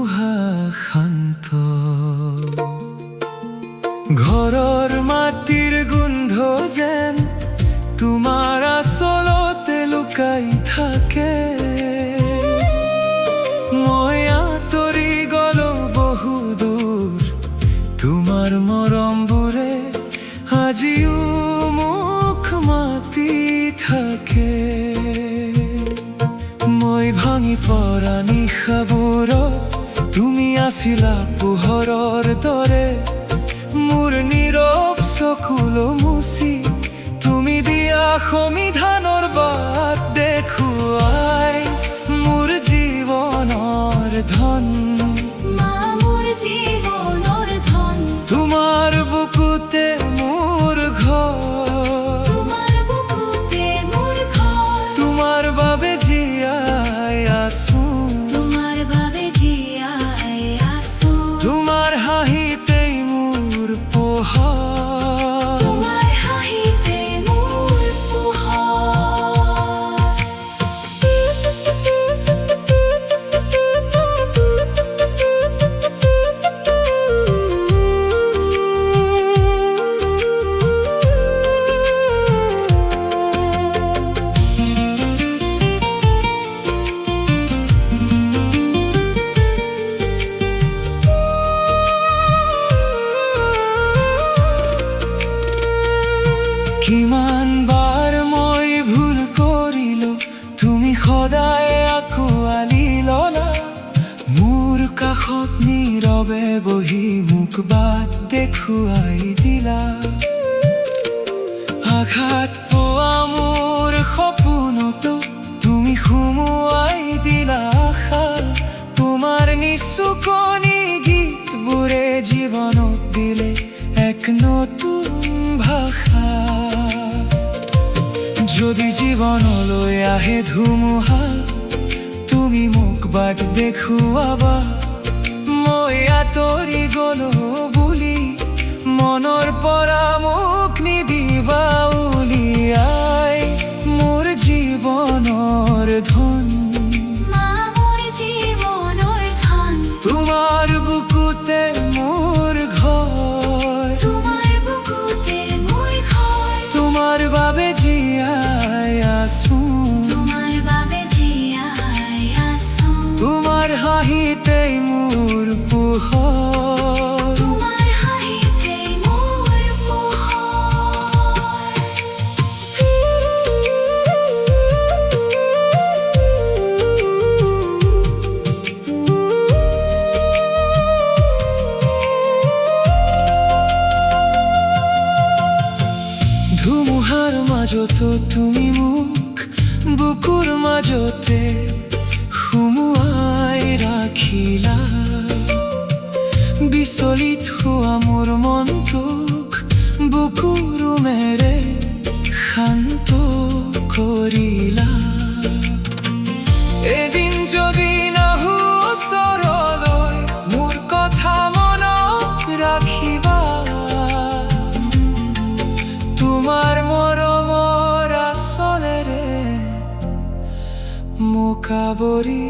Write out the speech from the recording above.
ধুমুহা শান্ত, ঘৰৰ মাটিৰ গোন্ধ যেন তোমাৰ আচলতে লুকাই থাকে। মই আঁতৰি গলো বহু দূৰ, তোমাৰ মৰমবোৰে আজিও মোক মাতি থাকে। মই ভাঙি পৰা নিশাবোৰত তুমি আছিলা পোহৰৰ দৰে। মোৰ নীৰৱ চকুলো মুচি তুমি দিয়া সমিধানৰ বাট দেখুৱাই মোৰ জীৱনৰ ধন। মা মোৰ জীৱনৰ ধন, তোমাৰ বুকুতে মোৰ ঘৰ, তোমাৰ বুকুতে মোৰ ঘৰ। তোমাৰ বাবে জীয়াই আছো, তোমাৰ বাবে জীয়াই আছো। তোমাৰ হাঁহিতেই মোৰ পোহৰ, তোমাৰ হাঁহিতে মোৰ পোহৰ। কিমান বাৰ মই ভুল কৰিলো, তুমি সদায় আঁকোৱালি ললা। মোৰ কাষত নীৰৱে বহি মোক বাট দেখুৱাই দিলা। আঘাত পোৱা মোৰ সপোনতো তুমি সুমুৱাই দিলা আশা। তোমাৰ নিচুকনি গীতবোৰে জীৱনক দিলে এক নতুন ভাষা। যদি জীৱনলৈ আহে ধুমুহা, তুমি মোক বাট দেখুৱাবা। মই আঁতৰি গলো বুলি মনৰ পৰা মোক নিদিবা উলিয়াই মোৰ জীৱনৰ ধন। মা মোৰ জীৱনৰ ধন, তোমাৰ বুকুতে মোৰ ঘৰ, তোমাৰ বুকুতে মোৰ ঘৰ। তোমাৰ বাবে জীয়াই আছো, তোমাৰ বাবে জীয়াই আছো। তোমাৰ হাঁহিতেই মোৰ পোহৰ, তোমাৰ হাঁহিতে মোৰ পোহৰ। ধুমুহাৰ মাজতো তুমি মোক বুকুৰ মাজতে সুমুৱাই ৰাখিলা। বিচলিত হোৱা মোৰ মনটোক বুকুৰ মেৰে শান্ত কৰিলা। এদিন যদি নাহো ওচৰলৈ, মোৰ কথা মনত ৰাখিবা। তোমাৰ মৰমৰ আচলেৰে মোক আৱৰি